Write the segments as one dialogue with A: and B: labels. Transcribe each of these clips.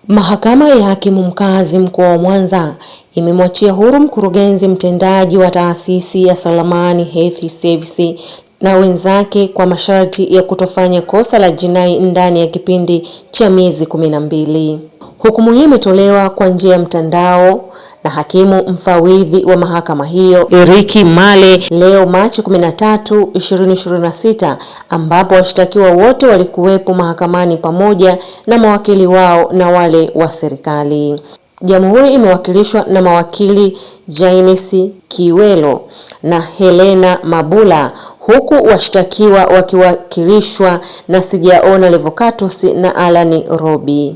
A: Mahakama ya Hakimu Mkazi Mkoa wa Mwanza imemwachia huru mkurugenzi mtendaji wa taasisi ya Salamani Health Service na wenzake kwa masharti ya kutofanya kosa la jinai ndani ya kipindi cha miezi 12. Hukumu hii imetolewa kwa njia ya mtandao na hakimu mfawidhi wa mahakama hiyo Eric Male leo Machi 13, 2026, ambapo washtakiwa wote walikuwepo mahakamani pamoja na mawakili wao na wale wa serikali. Jamhuri imewakilishwa na mawakili Jainesi Kiwelo na Helena Mabula, huku washtakiwa wakiwakilishwa na Sijaona Levocatus na Alani Robi.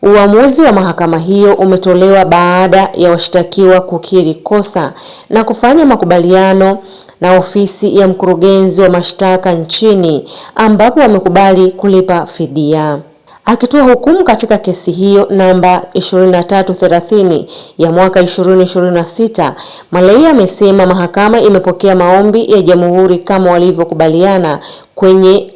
A: Uamuzi wa mahakama hiyo umetolewa baada ya washtakiwa kukiri kosa na kufanya makubaliano na ofisi ya mkurugenzi wa mashtaka nchini, ambapo wamekubali kulipa fidia. Akitoa hukumu katika kesi hiyo namba 2330 ya mwaka 2026, Malei amesema mahakama imepokea maombi ya Jamhuri kama walivyokubaliana kwenye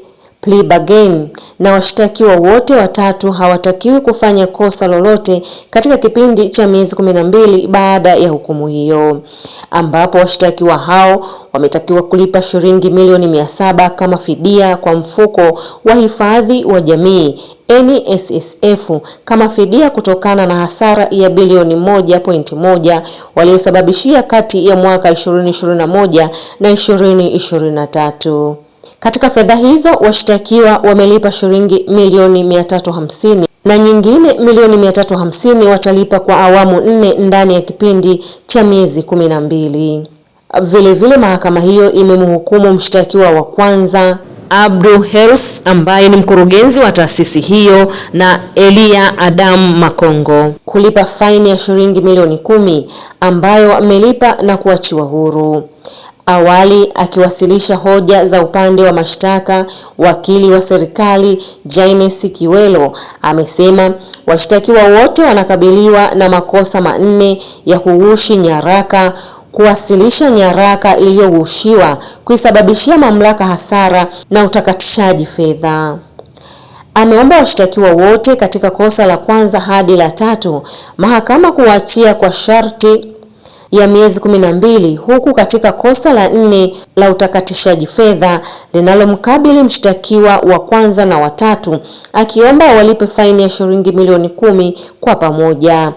A: plea bargain, na washtakiwa wote watatu hawatakiwi kufanya kosa lolote katika kipindi cha miezi 12 baada ya hukumu hiyo, ambapo washtakiwa hao wametakiwa kulipa shilingi milioni 700 kama fidia kwa mfuko wa hifadhi wa jamii NSSF kama fidia kutokana na hasara ya bilioni 1.1 waliosababishia kati ya mwaka 2021 na 2023. Katika fedha hizo washtakiwa wamelipa shilingi milioni 350 na nyingine milioni 350 watalipa kwa awamu 4 ndani ya kipindi cha miezi 12. Vilevile mahakama hiyo imemhukumu mshtakiwa wa kwanza Abdu Hels ambaye ni mkurugenzi wa taasisi hiyo na Elia Adam Makongo kulipa faini ya shilingi milioni 10 ambayo amelipa na kuachiwa huru. Awali akiwasilisha hoja za upande wa mashtaka, wakili wa serikali Jainesi Kiwelo amesema washtakiwa wote wanakabiliwa na makosa manne ya kughushi nyaraka, kuwasilisha nyaraka iliyoghushiwa, kuisababishia mamlaka hasara na utakatishaji fedha. Ameomba washtakiwa wote katika kosa la kwanza hadi la 3 mahakama kuwaachia kwa sharti ya miezi 12, huku katika kosa la 4 la utakatishaji fedha linalomkabili mshtakiwa wa kwanza na wa 3 akiomba walipe faini ya shilingi milioni 10 kwa pamoja.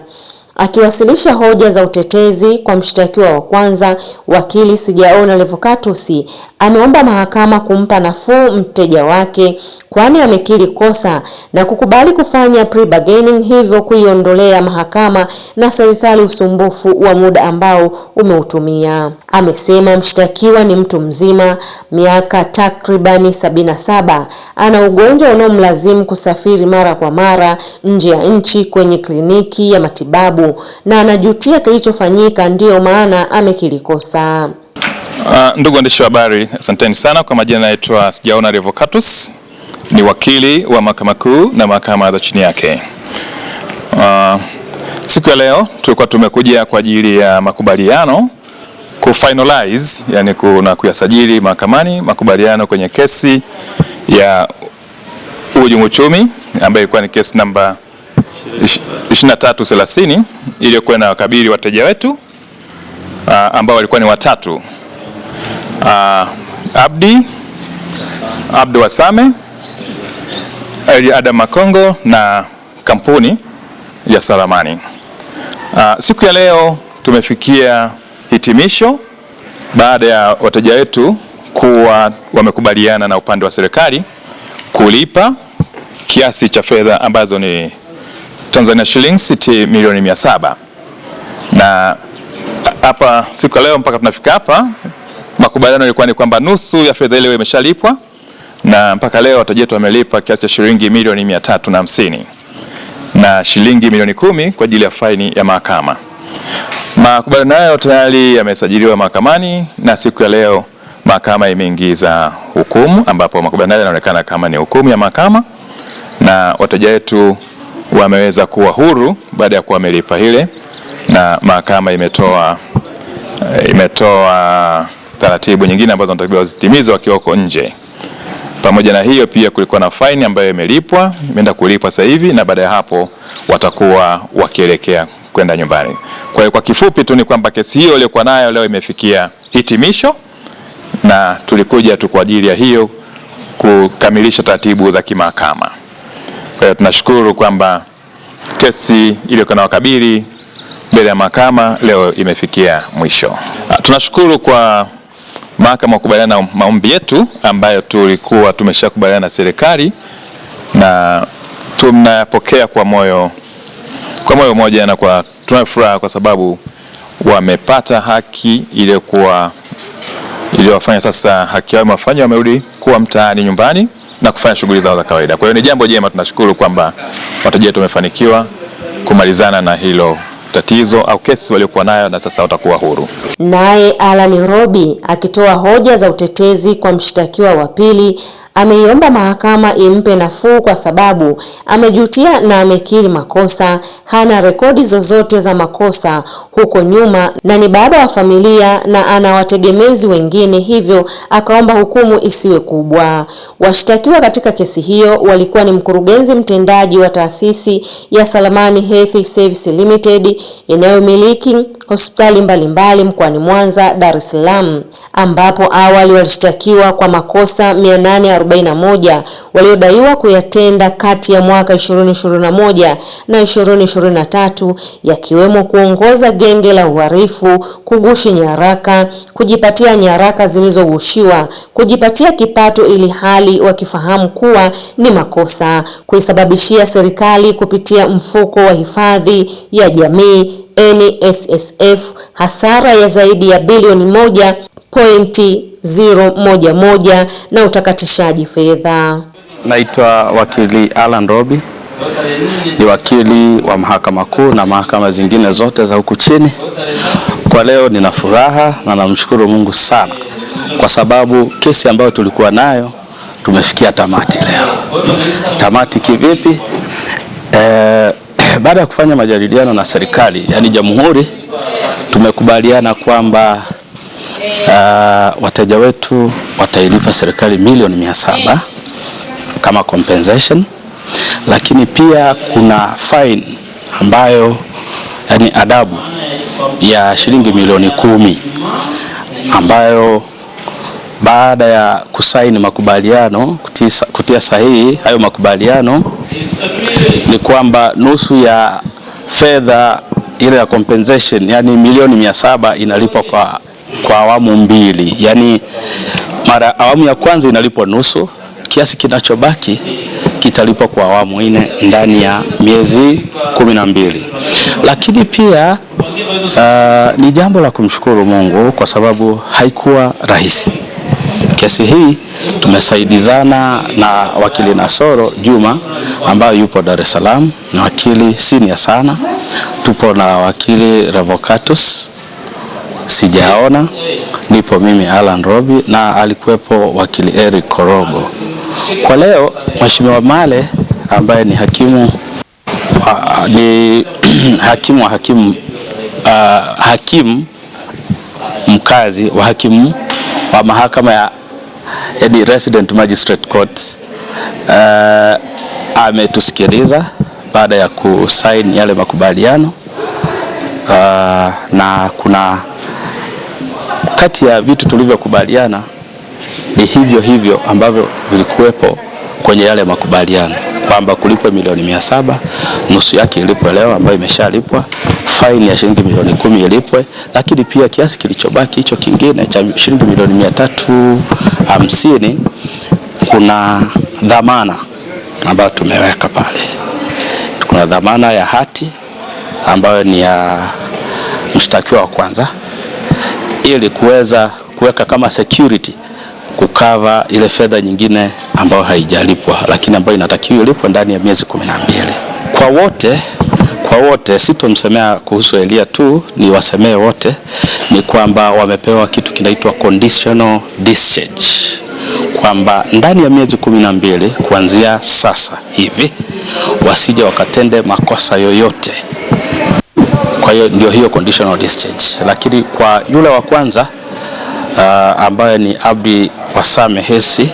A: Akiwasilisha hoja za utetezi kwa mshtakiwa wa kwanza, wakili Sijaona Levocatus ameomba mahakama kumpa nafuu mteja wake kwani amekiri kosa na kukubali kufanya plea bargaining, hivyo kuiondolea mahakama na serikali usumbufu wa muda ambao umeutumia. Amesema mshtakiwa ni mtu mzima, miaka takribani 77, ana ugonjwa unaomlazimu kusafiri mara kwa mara nje ya nchi kwenye kliniki ya matibabu na anajutia kilichofanyika, ndio maana amekiri kosa.
B: Ndugu waandishi wa habari, asanteni sana. Kwa majina naitwa Sijaona Levocatus, ni wakili wa Mahakama Kuu na mahakama za chini yake. Siku ya leo tulikuwa tumekuja kwa ajili ya makubaliano kufinalize, yani kuyasajili mahakamani makubaliano kwenye kesi ya uhujumu uchumi ambayo ilikuwa ni kesi namba 2330 iliyokuwa na wakabili wateja wetu ambao walikuwa ni watatu: Abdu Wasame, Elia Adam Makongo na kampuni ya Salamani. Siku ya leo tumefikia hitimisho baada ya wateja wetu kuwa wamekubaliana na upande wa serikali kulipa kiasi cha fedha ambazo ni Tanzania shillings milioni 700. Na hapa siku ya leo mpaka tunafika hapa makubaliano yalikuwa ni kwamba nusu ya fedha ile imeshalipwa, na mpaka leo wateja wetu wamelipa kiasi cha shilingi milioni 350 na shilingi milioni 10 kwa ajili ya faini ya mahakama. Makubaliano hayo tayari yamesajiliwa mahakamani na siku ya leo mahakama imeingiza hukumu, ambapo makubaliano hayo yanaonekana kama ni hukumu ya mahakama na wateja wetu wameweza kuwa huru baada ya kuwa wamelipa ile, na mahakama imetoa taratibu nyingine ambazo wanatakiwa wazitimizwe wakiwa huko nje. Pamoja na hiyo pia kulikuwa na faini ambayo imeenda kulipwa sasa hivi, na baada ya hapo watakuwa wakielekea kwenda nyumbani. Kwa hiyo kwa kifupi tu ni kwamba kesi hiyo iliyokuwa nayo leo imefikia hitimisho, na tulikuja tu kwa ajili ya hiyo kukamilisha taratibu za kimahakama. Kwa hiyo tunashukuru kwamba kesi iliyokuwa na wakabili mbele ya mahakama leo imefikia mwisho. Tunashukuru kwa mahakama kukubaliana na maombi yetu ambayo tulikuwa tumeshakubaliana na serikali, na tunapokea kwa moyo moja, na tuna furaha kwa sababu wamepata haki iliyowafanya sasa haki yao imewafanya wamerudi kuwa mtaani nyumbani na kufanya shughuli zao za kawaida. Kwa hiyo ni jambo jema, tunashukuru kwamba wateja wetu wamefanikiwa kumalizana na hilo tatizo au kesi waliokuwa nayo, na sasa watakuwa huru.
A: Naye Alan Roby akitoa hoja za utetezi kwa mshtakiwa wa pili ameiomba mahakama impe nafuu kwa sababu amejutia na amekiri makosa, hana rekodi zozote za makosa huko nyuma na ni baba wa familia na ana wategemezi wengine, hivyo akaomba hukumu isiwe kubwa. Washtakiwa katika kesi hiyo walikuwa ni mkurugenzi mtendaji wa taasisi ya Salamani Health Service Limited inayomiliki hospitali mbalimbali mkoani Mwanza, Dar es Salaam, ambapo awali walishtakiwa kwa makosa 841 waliodaiwa kuyatenda kati ya mwaka 2021 na 2023, yakiwemo kuongoza genge la uhalifu, kugushi nyaraka, kujipatia nyaraka zilizogushiwa, kujipatia kipato ili hali wakifahamu kuwa ni makosa, kuisababishia serikali kupitia mfuko wa hifadhi ya jamii NSSF hasara ya zaidi ya bilioni 1.011 na utakatishaji fedha.
C: Naitwa wakili Alan Roby, ni wakili wa mahakama kuu na mahakama zingine zote za huku chini. Kwa leo nina furaha na namshukuru Mungu sana kwa sababu kesi ambayo tulikuwa nayo tumefikia tamati leo. Tamati kivipi? Baada ya kufanya majadiliano na serikali, yani jamhuri, tumekubaliana kwamba wateja wetu watailipa serikali milioni 700 kama compensation, lakini pia kuna fine ambayo yani adabu ya shilingi milioni 10 ambayo baada ya kusaini makubaliano, kutia sahihi hayo makubaliano, ni kwamba nusu ya fedha ile ya compensation, yani milioni 700 inalipwa kwa awamu mbili. Yani awamu ya kwanza inalipwa nusu, kiasi kinachobaki kitalipwa kwa awamu 4 ndani ya miezi 12. Lakini pia ni jambo la kumshukuru Mungu kwa sababu haikuwa rahisi. Kesi hii tumesaidizana na wakili Nasoro Juma ambaye yupo Dar es Salaam, ni wakili senior sana. Tupo na wakili Revocatus sijaona, nipo mimi Alan Roby, na alikuwepo wakili Eric Korogo. Kwa leo Mheshimiwa Male ambaye ni hakimu hakimu mkazi wa hakimu wa mahakama ya Resident Magistrate Court ametusikiliza baada ya kusaini yale makubaliano, na kuna kati ya vitu tulivyokubaliana ni hivyo ambavyo vilikuwepo kwenye yale makubaliano, kwamba kulipwe milioni 700, nusu yake ilipwe leo ambayo imeshalipwa, faini ya shilingi milioni 10 ilipwe, lakini pia kiasi kilichobaki hicho kingine cha shilingi milioni 350 kuna dhamana ambayo tumeweka pale. Kuna dhamana ya hati ambayo ni ya mshtakiwa wa kwanza, ili kuweza kuweka kama security kukava ile fedha nyingine ambayo haijalipwa, lakini ambayo inatakiwa ilipwe ndani ya miezi 12. Kwa wote sitomsemea kuhusu Elia tu, ni wasemee wote, ni kwamba wamepewa kitu kinaitwa conditional discharge, kwamba ndani ya miezi 12 kuanzia sasa hivi wasije wakatende makosa yoyote. Kwa hiyo ndio hiyo conditional discharge. Lakini kwa yule wa kwanza ambaye ni Abdi Wasame Hesi,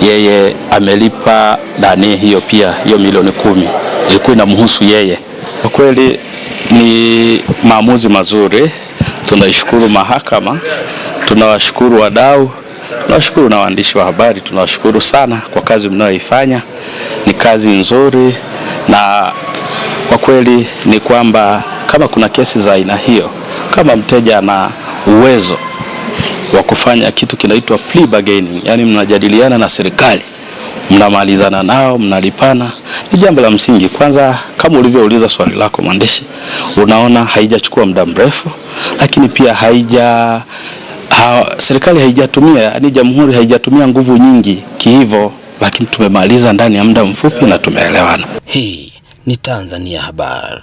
C: yeye amelipa dani hiyo, pia hiyo milioni 10 ilikuwa inamhusu yeye. Kwa kweli ni maamuzi mazuri. Tunaishukuru mahakama, tunawashukuru wadau, tunawashukuru na waandishi wa habari, tunawashukuru sana kwa kazi mnayoifanya. Ni kazi nzuri, na kwa kweli ni kwamba kama kuna kesi za aina hiyo, kama mteja ana uwezo wa kufanya kitu kinaitwa plea bargaining, yani mnajadiliana na serikali, mnamalizana nao, mnalipana, ni jambo la msingi. Kwanza, kama ulivyouliza swali lako mwandishi, unaona haijachukua muda mrefu, lakini pia serikali haijatumia, yani jamhuri haijatumia nguvu nyingi kihivyo, lakini tumemaliza ndani ya muda mfupi na tumeelewana.
D: Hii ni Tanzania Habari.